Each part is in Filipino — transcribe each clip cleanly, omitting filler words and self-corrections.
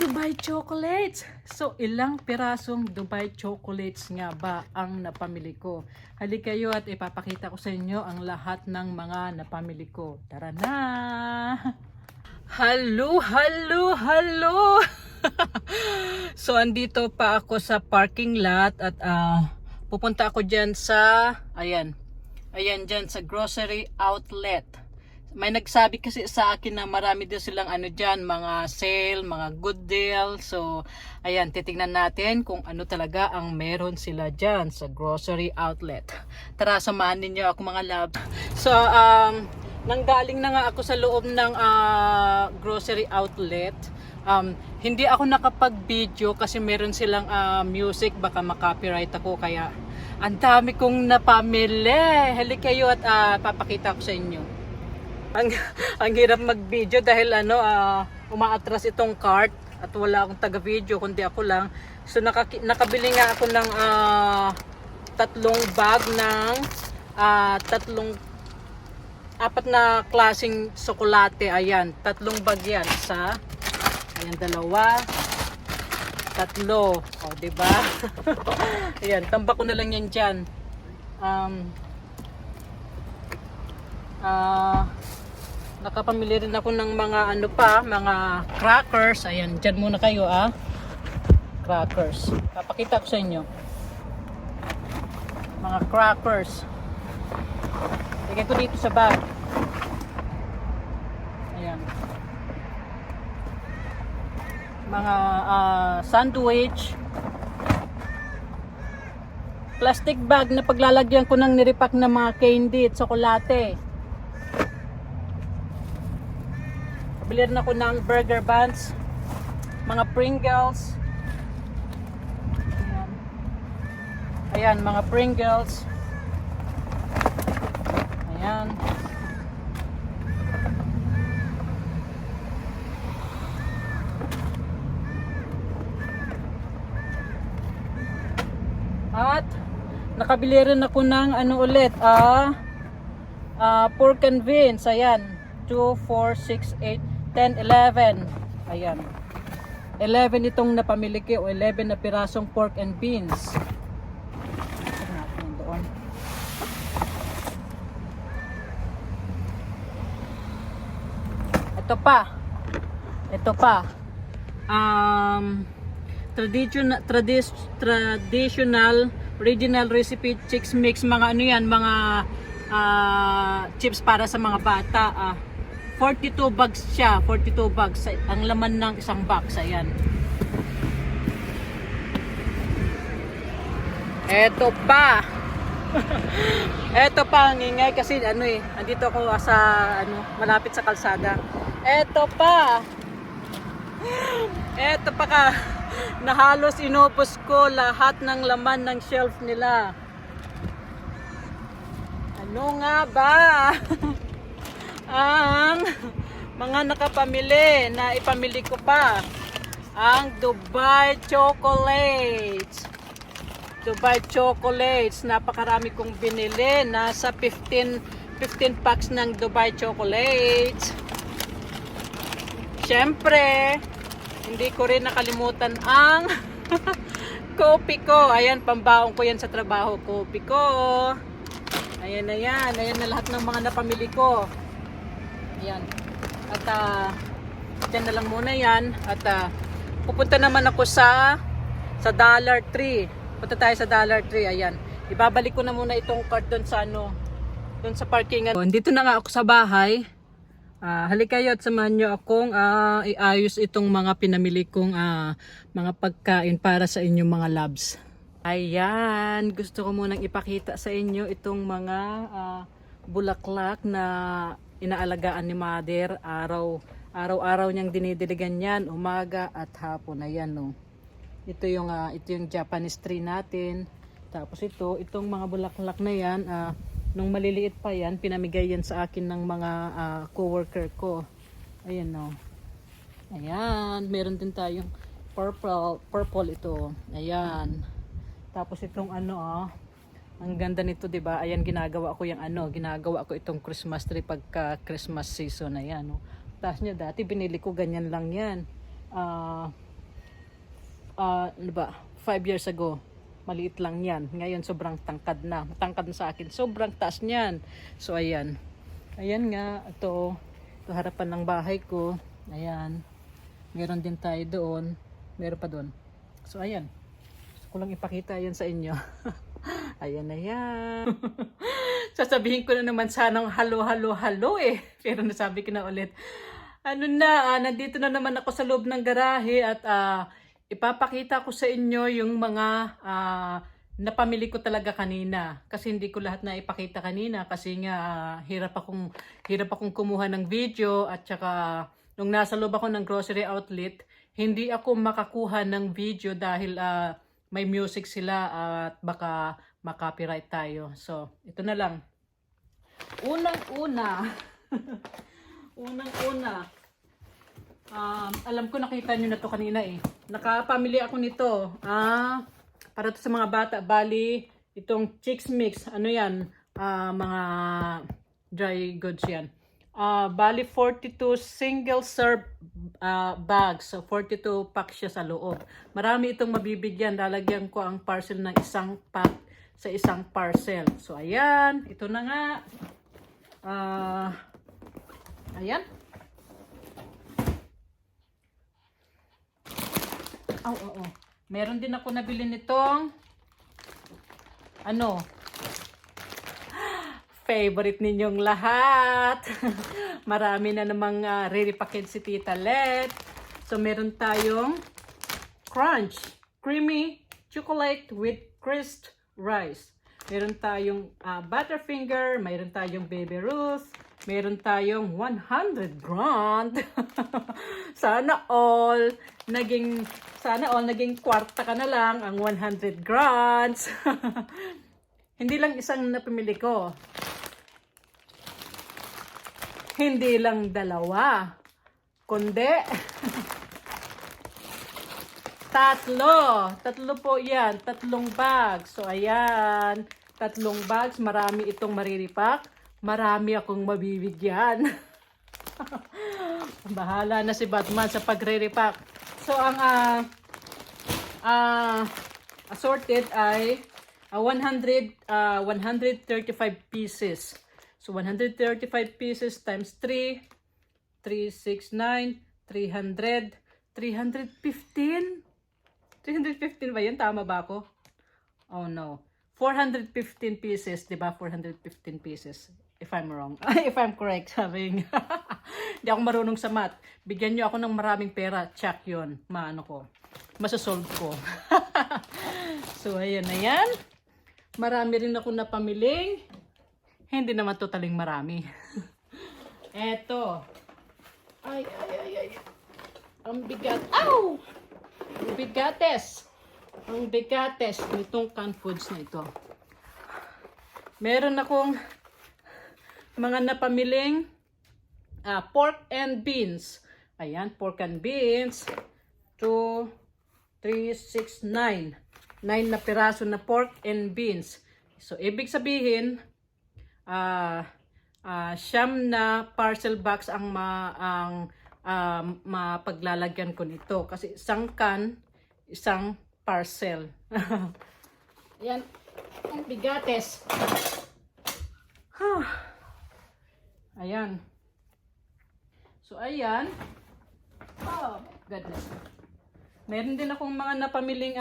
Dubai chocolates. So, ilang pirasong Dubai chocolates nga ba ang napamili ko? Halika kayo at ipapakita ko sa inyo ang lahat ng mga napamili ko. Tara na! Hello, hello, hello! So, andito pa ako sa parking lot at pupunta ako dyan sa, ayan dyan sa grocery outlet. May nagsabi kasi sa akin na marami din silang dyan, mga sale, mga good deal. So, ayan, titingnan natin kung ano talaga ang meron sila dyan sa grocery outlet. Tara, samahan ninyo ako mga love. So, nanggaling na nga ako sa loob ng grocery outlet. Hindi ako nakapag-video kasi meron silang music, baka makopyright ako, kaya ang dami kong napamili. Halika kayo at papakita ko sa inyo. Ang hirap mag-video dahil umaatras itong cart at wala akong taga-video kundi ako lang. So nakabili nga ako ng tatlong bag ng apat na klaseng tsokolate. Ayan, tatlong bag yan. Isa, ayan, dalawa, tatlo. O, diba? Ayan, tambak ko na lang yan dyan. Nakapamili rin ako ng mga mga crackers. Ayan, dyan muna kayo crackers. Papakita ko sa inyo. Mga crackers. Lagay ko dito sa bag. Ayan. Mga sandwich. Plastic bag na paglalagyan ko ng niripak na mga candy at tsokolate. Bili rin ako ng burger buns, mga Pringles. Ayan, mga Pringles. Ayan. At nakabili rin ako ng pork and beans. Ayan, 2, 4, 6, 8, 10, 11. Ayan. 11 itong napamili ko, o 11 na pirasong pork and beans. Doon. Ito pa. Traditional original recipe chicks mix, mga mga chips para sa mga bata. 42 bags siya, 42 bags ang laman ng isang box. Ayan. Eto pa. Eto pa ang ingay kasi andito ako sa malapit sa kalsada. Eto pa na halos inubos ko lahat ng laman ng shelf nila. Ano nga ba? Ang mga nakapamili na ipamili ko pa, ang Dubai chocolates. Dubai chocolates, napakarami kong binili. Nasa 15 packs ng Dubai chocolates. Syempre, hindi ko rin nakalimutan ang kopi ko. Ayan, pambaon ko yan sa trabaho, kopi ko. Ayan na lahat ng mga napamili ko. Ayan. At dyan na lang muna yan. At pupunta naman ako sa Dollar Tree. Punta tayo sa Dollar Tree. Ayan. Ibabalik ko na muna itong cart doon sa doon sa parkingan. Dito na nga ako sa bahay. Halika kayo at samahan nyo akong iayos itong mga pinamili kong mga pagkain para sa inyong mga loves. Ayan. Gusto ko munang ipakita sa inyo itong mga bulaklak na inaalagaan ni Mother. Araw-araw niyang dinidiligan yan, umaga at hapon. Ayan, no. Ito yung Japanese tree natin. Tapos itong mga bulaklak na yan, nung maliliit pa yan, pinamigay yan sa akin ng mga coworker ko. Ayan, no. Ayan, meron din tayong purple ito. Ayan. Tapos itong ang ganda nito, 'di ba? Ayan, ginagawa ko itong Christmas tree pagka Christmas season. Ayan, no. Taas niya dati binili ko ganyan lang 'yan. ano ba, 5 years ago, maliit lang yan. Ngayon, sobrang tangkad na. Tangkad na sa akin. Sobrang taas niyan. So, ayan. Ayan nga, ito harapan ng bahay ko. Ayan. Meron din tayo doon. Meron pa doon. So, ayan. Gusto ko lang ipakita yan sa inyo. Ayan na yan. Sasabihin ko na naman sanang halo eh. Pero nasabi ko na ulit. Ano na, nandito na naman ako sa loob ng garahe at ipapakita ko sa inyo yung mga napamili ko talaga kanina. Kasi hindi ko lahat na ipakita kanina kasi nga hirap akong kumuha ng video at saka nung nasa loob ako ng grocery outlet, hindi ako makakuha ng video dahil may music sila at baka makopyright tayo. So, ito na lang. Unang-una, alam ko nakita nyo na to kanina eh. Nakapamili ako nito. Para to sa mga bata. Bali, itong Chicks Mix. Ano yan? Mga dry goods yan. Bali, 42 single serve bags. So, 42 packs siya sa loob. Marami itong mabibigyan. Lalagyan ko ang parcel ng isang pack sa isang parcel. So, ayan. Ito na nga. Ayan. Oo. Meron din ako nabili nitong favorite ninyong lahat. Marami na namang re-repackage si Tita Let. So, meron tayong Crunch Creamy Chocolate with Crisp Rice. Meron tayong Butterfinger. Meron tayong Baby Ruth. Meron tayong 100 grand. Sana all naging kwarta ka na lang ang 100 grands. Hindi lang isang napamili ko. Hindi lang dalawa. Kundi tatlo po yan. 3 bags. So ayan, 3 bags. Marami itong mariripak. Marami akong mabibigyan. Bahala na si Batman sa pagre-repack. So, ang assorted ay 135 pieces. So, 135 pieces times 3, 369, 300, 315? 315 ba yun? Tama ba ako? Oh no. 415 pieces, di ba? 415 pieces. If I'm wrong. If I'm correct, sabi nga. Hindi ako marunong sa math. Bigyan nyo ako ng maraming pera. Check yun. Masasolve ko. So, ayan na yan. Marami rin ako napamiling. Hindi naman totaling marami. Eto. Ay. Ang bigat. Ow! Ang bigates. Ang bigates nitong canned foods na ito. Meron akong mga napamiling pork and beans. Ayan, pork and beans. 2, 3, 6, 9. 9 na piraso na pork and beans. So, ibig sabihin, siyam na parcel box ang mapaglalagyan ko nito. Kasi isang can, isang parcel. Ayan, ang bigates. Ayan. So, ayan. Oh, goodness. Meron din akong mga napamiling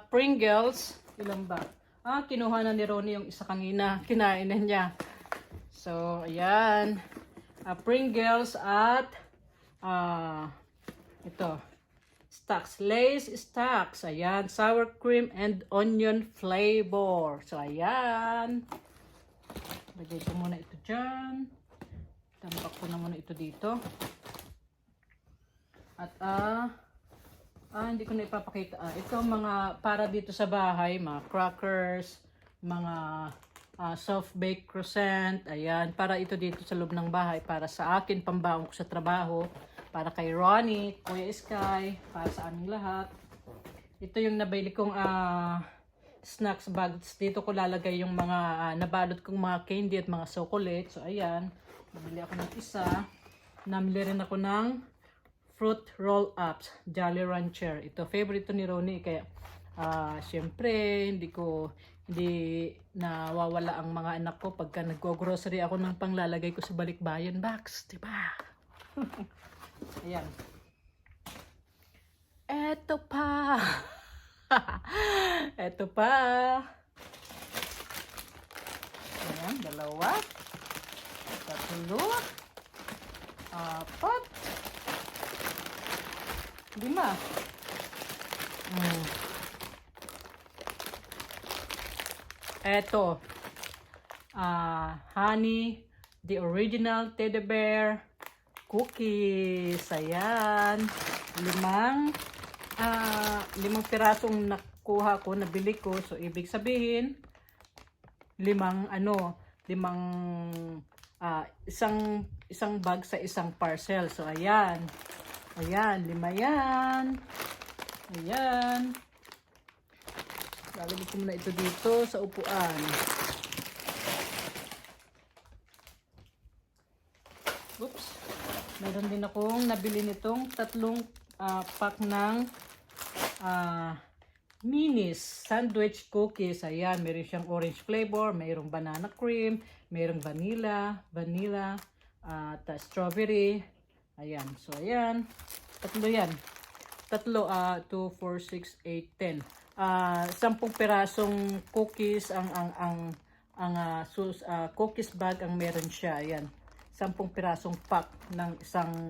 Pringles. Ilan ba? Kinuha na ni Ronnie yung isa kanina. Kinain na niya. So, ayan. Pringles at ito. Stacks. Lay's Stacks. Ayan. Sour cream and onion flavor. So, ayan. Lagay ko muna ito dyan. Tambak ko na muna ito dito. At hindi ko na ipapakita. Ito mga para dito sa bahay, mga crackers, mga soft-baked croissant. Ayan, para ito dito sa loob ng bahay. Para sa akin, pambaon ko sa trabaho. Para kay Ronnie, Kuya Sky, para sa aming lahat. Ito yung nabili kong snacks bags. Dito ko lalagay yung mga nabalot kong mga candy at mga chocolate. So, ayan. Namili ako ng isa. Namili rin ako ng fruit roll-ups, Jolly Rancher. Ito, favorite to ni Ronnie. Kaya, syempre, hindi nawawala ang mga anak ko pagka nag-grocery ako ng panglalagay ko sa balikbayan box. Diba? Ayan. Eto pa. Eto pa. Ayan, 2. 3. 4. 5. Eto. Honey, the original teddy bear cookies. Ayan. 5 pirasong nakuha ko, nabili ko. So, ibig sabihin, 5 isang bag sa isang parcel. So, ayan. Ayan, 5 yan. Ayan. Lalagay ko muna ito dito sa upuan. Oops. Meron din akong nabili nitong 3 pack ng minis sandwich cookies. Ayan, meron siyang orange flavor, mayroong banana cream, mayroong vanilla, at strawberry. Ayan, so ayan. 3 yan. 3, 2, 4, 6, 8, 10. 10 pirasong cookies ang cookies bag ang meron siya. Ayan. 10 pirasong pack ng isang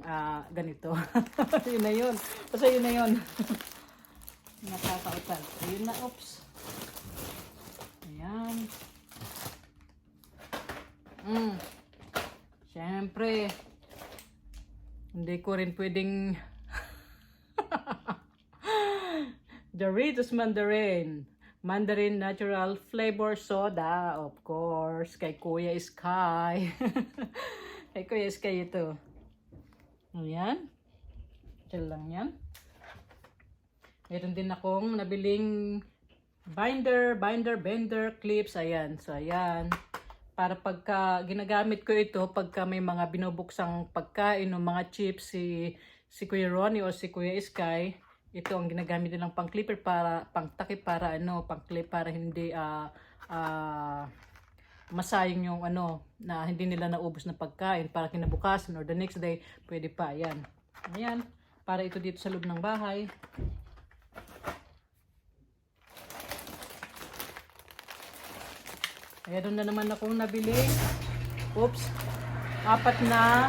ganito. Yun na yun. Basta yun na yun. Nakakautal. Ayun na, oops. Ayan. Siyempre, hindi ko rin pwedeng Doritos Mandarin Natural Flavor Soda, of course, kay Kuya Sky. Kay Kuya Sky ito. Ayan. Chill lang yan. Meron din akong nabiling bender clips. Ayan. So, ayan. Para pagka ginagamit ko ito, pagka may mga binubuksang pagkain o mga chips si Kuya Ronnie o si Kuya Sky, ito ang ginagamit nilang pang clipper para pang takip para pang clip para hindi masayang yung na hindi nila naubos na pagkain para kinabukasan or the next day, pwede pa. Ayan. Ayan. Para ito dito sa loob ng bahay. Meron na naman akong nabili. Oops. 4 na.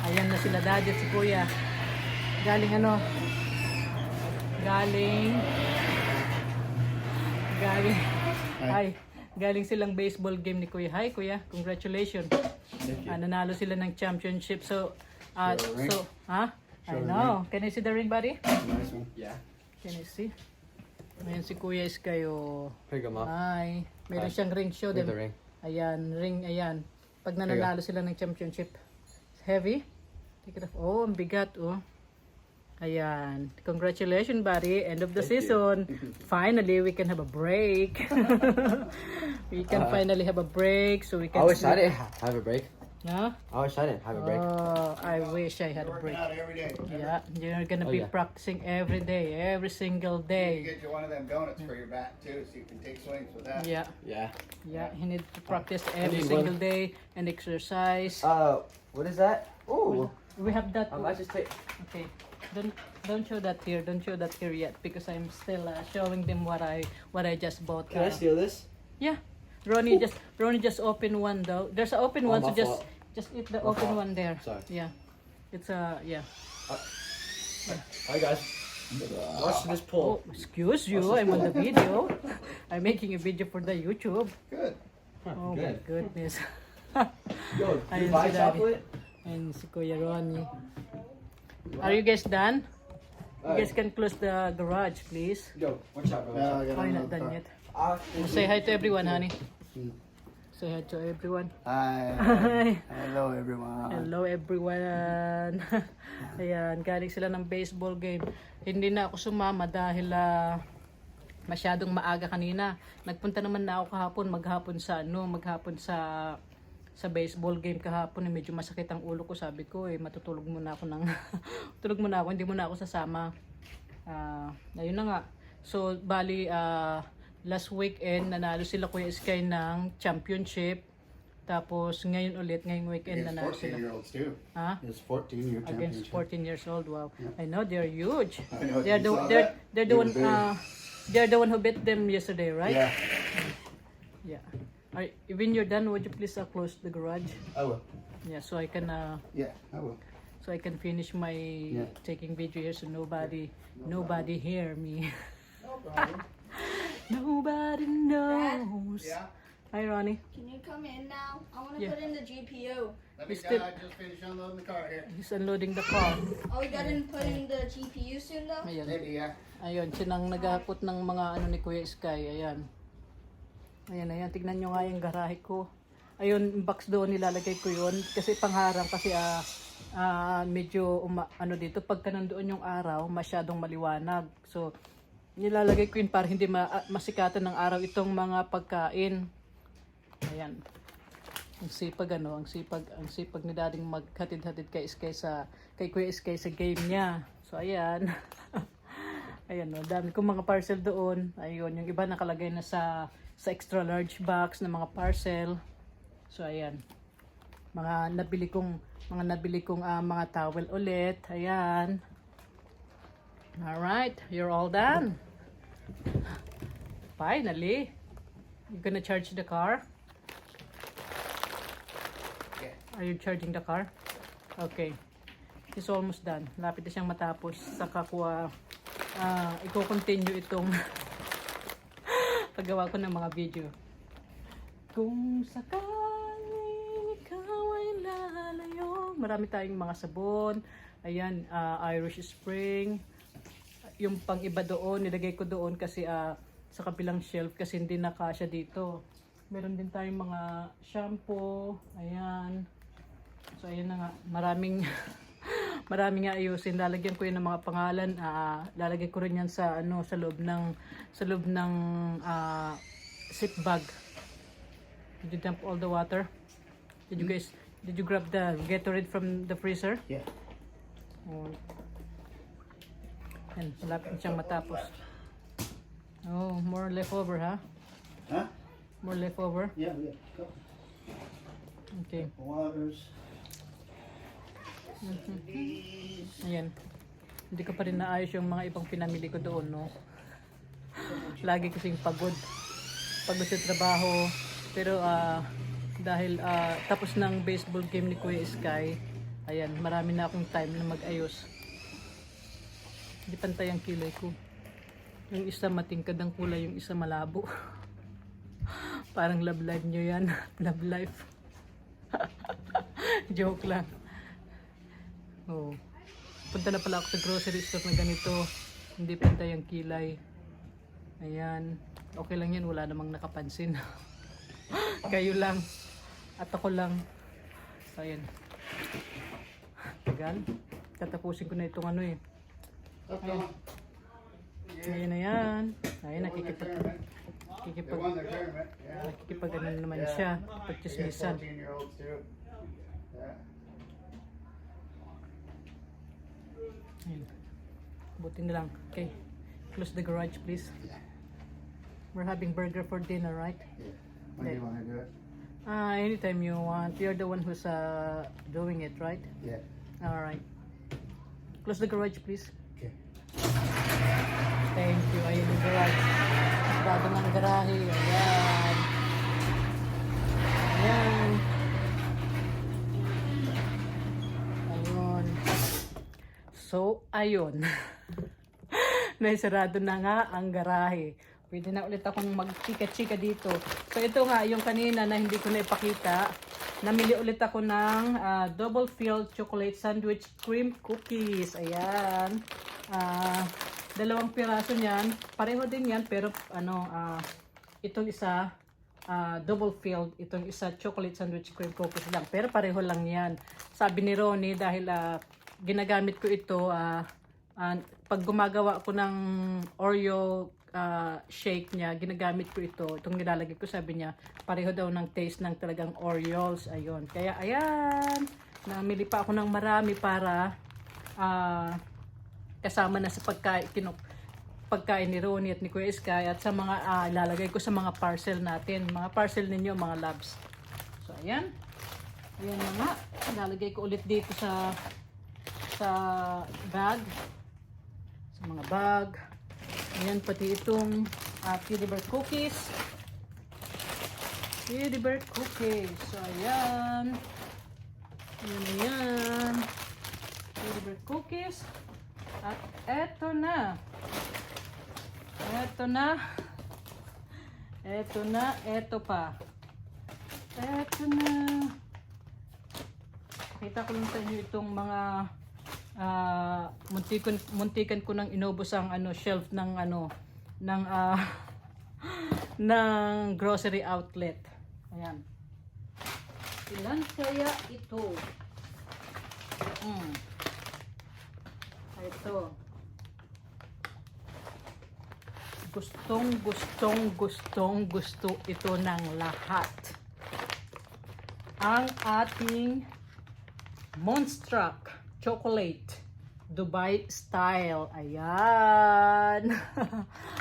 Ayan na sila daddy at si Kuya. Galing galing silang baseball game ni Kuya. Hi Kuya, congratulations. Nanalo sila ng championship. So, I know. Can I see the ring, buddy? Nice one. Yeah. Can I see? Ayan si Kuya is kayo. Here you go, Mom. Hi. Meron siyang ring. Show them. The ring. Ayan, ring. Ayan. Pag nanalo sila ng championship. Heavy. Take it off. Oh, ang bigat. Oh. Ayan. Congratulations, buddy. End of the season. Finally, we can have a break. We can finally have a break. So we can I wish I didn't have a break. Huh? I wish I didn't have a break. Oh, I wish I had a break. Working out every day. Yeah, you're gonna be practicing every day, every single You day. get you one of them donuts for your bat too, so you can take swings with that. Yeah, Yeah. yeah. You need to practice every need single one. day and exercise. What is that? Ooh. We have that. I might just take. Okay, don't show that here. Don't show that here yet because I'm still showing them what I just bought. Can I steal this? Yeah, Ronnie just opened one though. There's an open one, so my fault. just eat the My open fault. one there. Sorry. Yeah, it's yeah. Hi guys. Watch this Oh, pull. excuse you, I'm on the video. I'm making a video for the YouTube. Good. Oh my goodness. Yo, Ayun you buy si Daddy. chocolate? And si Kuya Ronnie. Are you guys done? You guys can close the garage, please. Yo, watch out, bro. I got Oh, you're not done yet. Say hi to everyone, honey. Say hi to everyone. Hi. Hi. Hello everyone. Hello everyone. Ayan, galing sila ng baseball game. Hindi na ako sumama dahil masyadong maaga kanina. Nagpunta naman na ako maghapon sa sa baseball game kahapon, medyo masakit ang ulo ko. Sabi ko, matutulog muna ako ng tulog muna ako, hindi muna ako sasama. Ayun na nga. So, bali, last weekend, nanalo sila Kuya Sky ng championship. Tapos, ngayong weekend, Against nanalo sila. 14-year-olds too. Ha? It's 14-year Against championship. 14 years old, wow. Yeah. I know, they're huge. I know, They're you the, saw they're, that? they're the They one, were big. they're the one who beat them yesterday, right? Yeah, Yeah. When you're done, would you please close the garage? I will. Yeah, so I can Yeah, I will. finish my taking video here, so nobody hear me. No problem. Nobody knows. Yeah. Hi, Ronnie. Can you come in now? I want to Yeah. put in the GPU. Let me It's still- just finish unloading the car here. He's unloading the car. Are we gonna put in the GPU soon though? Ayan. Maybe, yeah. Ayun, sinang naghahakot ng mga ano ni Kuya Sky. Ayan. Ayan. Tignan nyo nga yung garahe ko. Ayun, yung box doon, nilalagay ko yun. Kasi pangharang, kasi medyo, ano dito, pagka nandoon yung araw, masyadong maliwanag. So, nilalagay ko yun para hindi masikatan ng araw itong mga pagkain. Ayan. Ang sipag ni Dading maghatid-hatid kay Kuya Sky sa game niya. So, ayan. Ayan, no, dami kong mga parcel doon. Ayun, yung iba nakalagay na sa extra large box na mga parcel. So, ayan. Mga nabili kong mga towel ulit. Ayan. Alright, you're all done. Finally. You gonna charge the car? Yeah. Are you charging the car? Okay. It's almost done. Lapit na siyang matapos. Saka ko i-continue itong paggawa ko ng mga video. Kung sakaling ikaw ay lalayo. Marami tayong mga sabon. Ayan, Irish Spring. Yung pang iba doon, nilagay ko doon kasi sa kabilang shelf kasi hindi nakasya dito. Meron din tayong mga shampoo. Ayan. So, ayan na nga. Maraming nga ayusin. Lalagyan ko yun ng mga pangalan. Lalagay ko rin yan sa loob ng zip bag. Did you dump all the water? Did you grab the Gatorade from the freezer? Yeah. Oh. Yan, malapit siyang matapos. Oh, more leftover, ha? Huh? More leftover. Yeah, yeah. Go. Okay. Waters. Ayan. Hindi ko pa rin naayos yung mga ibang pinamili ko doon, no? Lagi kasing pagod. Pagod sa trabaho. Pero, dahil tapos ng baseball game ni Kuya Sky, ayan, marami na akong time na mag-ayos. Hindi pantay ang kilay ko. Yung isa matingkad ang kulay, yung isa malabo. Parang love life nyo yan. Love life. Joke lang. Oh. Punta na pala ako sa grocery store na ganito. Hindi pantay ang kilay. Ayan. Okay lang yan. Wala namang nakapansin. Kayo lang. At ako lang. So, ayan. Tagal. Tatapusin ko na itong ano eh. Ayan. Ayan na yan. Ayan, They won their tournament. Yeah. nakikipag ano naman siya. Against Pagchismisan. 14-year-olds too. Yeah. Ayan. Buti na lang. Okay. Close the garage, please. We're having burger for dinner, right? Yeah. When do you want to do it? Anytime you want. You're the one who's doing it, right? Yeah. Alright. Close the garage, please. Okay. Thank you. Ayun yung garage. Bago ng garahe. Ayan. Ayan. Ayun. So, ayun. Naisarado na nga ang garahe. Pwede na ulit akong magchika-chika dito. So, ito nga, yung kanina na hindi ko na ipakita. Namili ulit ako ng double filled chocolate sandwich cream cookies. Ayan. 2 piraso niyan. Pareho din yan, pero itong isa double filled, itong isa chocolate sandwich cream cookies lang. Pero pareho lang yan. Sabi ni Ronnie, dahil ginagamit ko ito pag gumagawa ko ng Oreo shake niya, ginagamit ko ito. Itong nilalagay ko, sabi niya, pareho daw ng taste ng talagang Oreos. Ayun. Kaya, ayan. Namili pa ako ng marami para kasama na sa pagkain ni Ronnie at ni Kuya Sky at sa mga ilalagay ko sa mga parcel natin. Mga parcel ninyo, mga loves. So, ayan. Ayan na nga. Ilalagay ko ulit dito sa bag. Sa mga bag. Ayan, pati itong Cutie Bear cookies. Cutie Bear cookies. So, ayan. Ayan. Cutie Bear cookies. At eto na. Eto na. Eto na. Eto pa. Eto na. Kita ko lang sa inyo itong mga muntikan ko nang inubos ang shelf ng ng grocery outlet. Ayan. Ilan kaya ito? Ito. Gusto ito ng lahat. Ang ating Monstruck Chocolate Dubai Style. Ayan.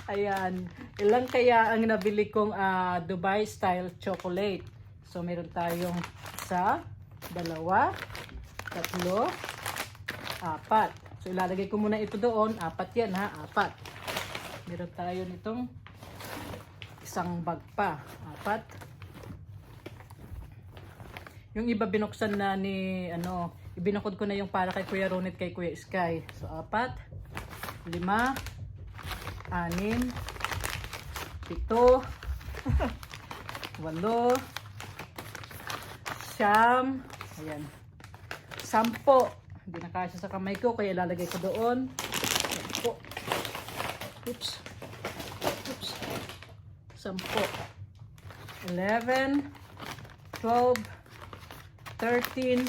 Ayan. Ilan kaya ang nabili kong Dubai Style Chocolate? So, meron tayong 1, 2, 3, 4, 4. So, ilalagay ko muna ito doon. 4 yan ha. 4. Meron tayo nitong isang bag pa. 4. Yung iba binuksan na ni ibinukod ko na yung para kay Kuya Ronit, kay Kuya Sky. So 4, 5, 6, 7, 8, 8, 9, ayan. 10. Hindi na kasya sa kamay ko kaya lalagay ko doon. 10. Oops. 10. 11, 12, 13,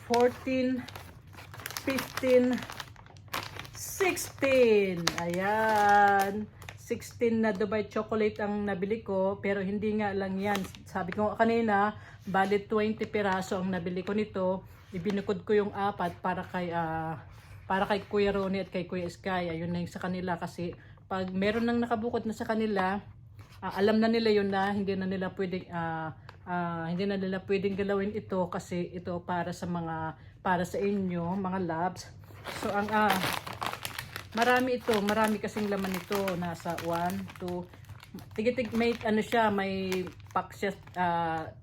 14, 15, 16. Ayan. 16 na Dubai chocolate ang nabili ko. Pero hindi nga lang yan. Sabi ko kanina, balit 20 piraso ang nabili ko nito. Ibinukod ko yung 4 para kay Kuya Ronnie at kay Kuya Sky. Ayun na yung sa kanila. Kasi pag meron nang nakabukod na sa kanila, alam na nila yun na hindi na nila pwedeng galawin ito kasi ito para sa inyo mga loves. So ang marami kasing laman ito, nasa 1, 2 tigitig, may may pack siya,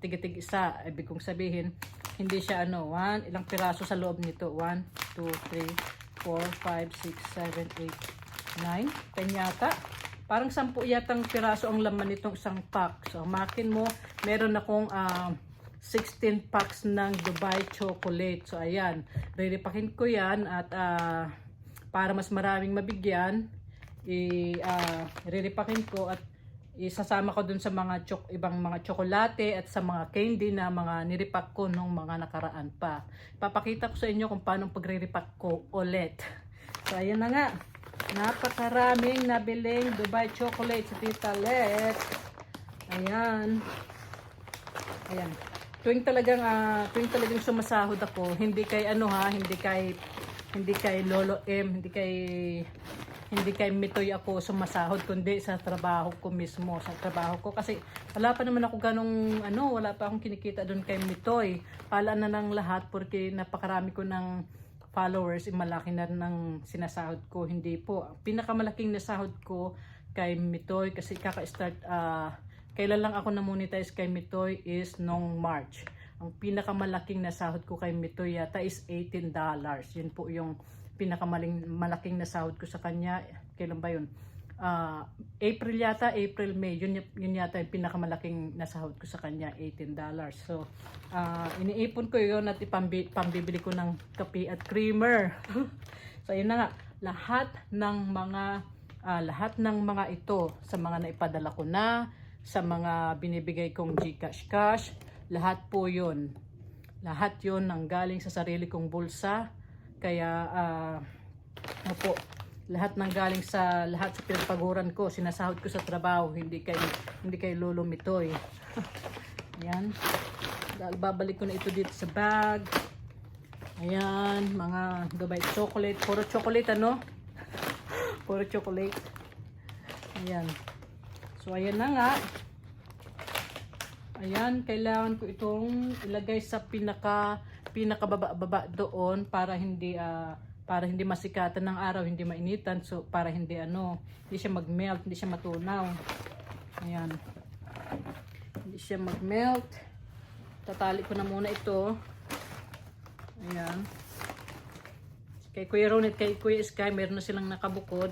tigitig isa. Ibig kong sabihin hindi siya ilang piraso sa loob nito. 1, 2, 3, 4, 5, 6, 7, 8, 9, 10 yata. Parang 10 yatang piraso ang laman nitong isang pack. So, makin mo, meron akong 16 packs ng Dubai chocolate. So, ayan. Riripakin ko yan at para mas maraming mabigyan, riripakin ko at isasama ko dun sa mga ibang mga tsokolate at sa mga candy na mga niripak ko nung mga nakaraan pa. Papakita ko sa inyo kung paano pagriripak ko ulit. So, ayan na nga. Napakaraming nabiling Dubai chocolate sa Tita Let. Ayan. Ayan. Tuwing talagang sumasahod ako, hindi kay hindi kay Lolo M, hindi kay Mitoy ako sumasahod, kundi sa trabaho ko mismo, sa trabaho ko kasi wala pa naman ako wala pa akong kinikita doon kay Mitoy. Pala na ng lahat porque napakarami ko ng followers, malaki na ng sinasahod ko. Hindi po. Pinakamalaking nasahod ko kay Mitoy kasi kaka-start, kailan lang ako na-monetize kay Mitoy is nung March. Ang pinakamalaking nasahod ko kay Mitoy yata is $18. Yun po yung pinakamalaking nasahod ko sa kanya. Kailan ba yun? April yata, May. Yun yata yung pinakamalaking nasahod ko sa kanya, $18. So, iniipon ko yun at pambibili ko ng kape at creamer. So, yun na nga. Lahat ng mga ito, sa mga naipadala ko na, sa mga binibigay kong GCash cash, lahat po yun. Lahat yun ang galing sa sarili kong bulsa. Kaya, lahat ng galing sa lahat sa pinagpaguran ko, sinasahod ko sa trabaho, hindi kay Lolo Mitoy. Ayan. Dahil babalik ko na ito dito sa bag. Ayan, mga Dubai chocolate, puro chocolate ano? Puro chocolate. Ayan. So ayan na nga. Ayan, kailangan ko itong ilagay sa pinakababa doon para hindi masikatan ng araw, hindi mainitan, so para hindi siya mag-melt, hindi siya matunaw. Ayan. Hindi siya mag-melt. Tatali ko na muna ito. Ayan. Kay Kuya Ron at kay Kuya Sky, meron na silang nakabukod.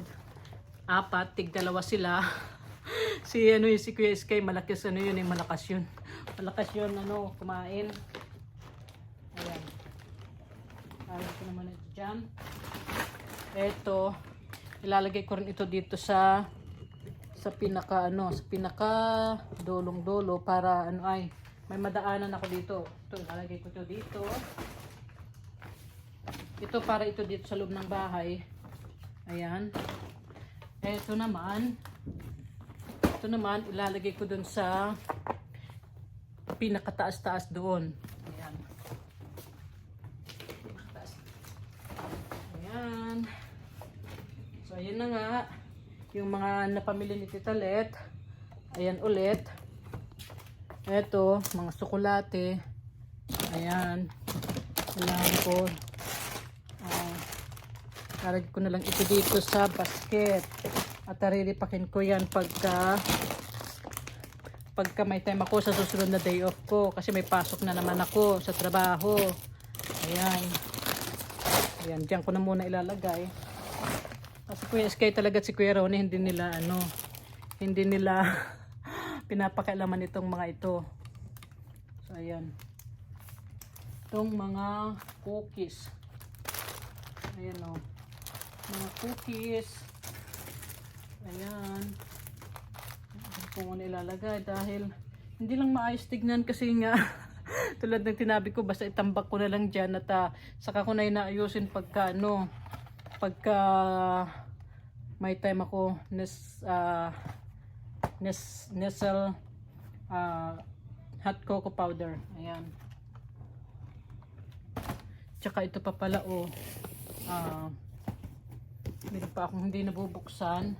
4, tig-2 sila. si Kuya Sky, malakas malakas yun. Malakas yun, kumain. Ayan. Ayan ko naman ito dyan. Ito, ilalagay ko rin ito dito sa pinaka dolong-dolo para may madaanan ako dito. Ito, ilalagay ko ito dito. Ito para ito dito sa loob ng bahay. Ayan. Ito naman ilalagay ko dun sa pinakataas-taas doon. Ayan. Ayan. So, ayan na nga. Yung mga napamili ni Tita Let. Ayan ulit. Ito, mga tsokolate. Ayan. Kailangan ko. Karag ko na lang ito dito sa basket. At tariripakin ko yan pagka may time ako sa susunod na day off ko. Kasi may pasok na naman ako sa trabaho. Ayan. Ayan, dyan ko na muna ilalagay. Kasi Kuya Sky talaga at si Kuya Ronnie, hindi nila pinapakailaman itong mga ito. So, ayan. Itong mga cookies. Ayan o. Mga cookies. Ayan. Ayan ko muna ilalagay dahil hindi lang maayos tignan kasi nga tulad ng tinabi ko, basta itambak ko na lang dyan at saka ko na inaayusin pagka may time ako Nestle hot cocoa powder. Ayan. Tsaka ito pa pala meron pa akong hindi nabubuksan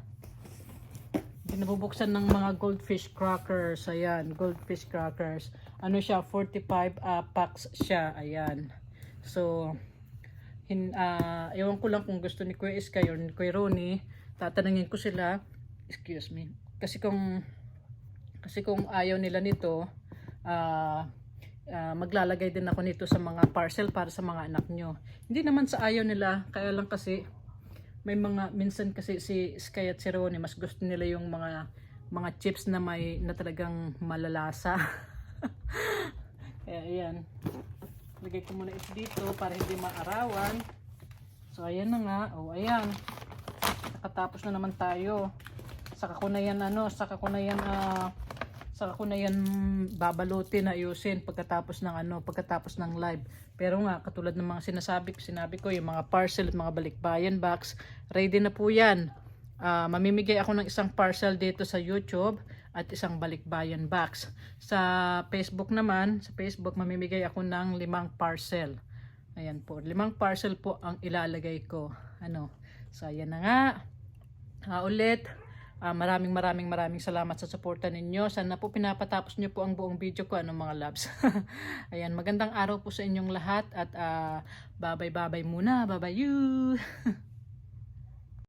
ng mga goldfish crackers. Ayan, goldfish crackers. Ano siya, 45 packs siya. Ayan. So, ewan ko lang kung gusto ni Kuya Sky or ni Kuya Ronnie. Tatanungin ko sila. Excuse me. Kasi kung ayaw nila nito, maglalagay din ako nito sa mga parcel para sa mga anak nyo. Hindi naman sa ayaw nila, kaya lang kasi may minsan kasi si Sky at si Ronnie mas gusto nila yung mga chips na talagang malalasa. Kaya ayan. Lagay ko muna ito dito para hindi maarawan. So ayan na nga. Ayan. Nakatapos na naman tayo. Saka ko na yan babalutin, ayusin pagkatapos ng live. Pero nga katulad ng mga sinabi ko, yung mga parcel at mga balikbayan box, ready na po yan. Mamimigay ako ng isang parcel dito sa YouTube at isang balikbayan box. Sa Facebook naman, mamimigay ako ng 5 parcel. Ayan po, 5 parcel po ang ilalagay ko. So ayan na nga. Ulit. Maraming salamat sa suporta ninyo. Sana po pinapatapos nyo po ang buong video ko, mga loves. Ayan, magandang araw po sa inyong lahat at babay muna. Bye-bye you.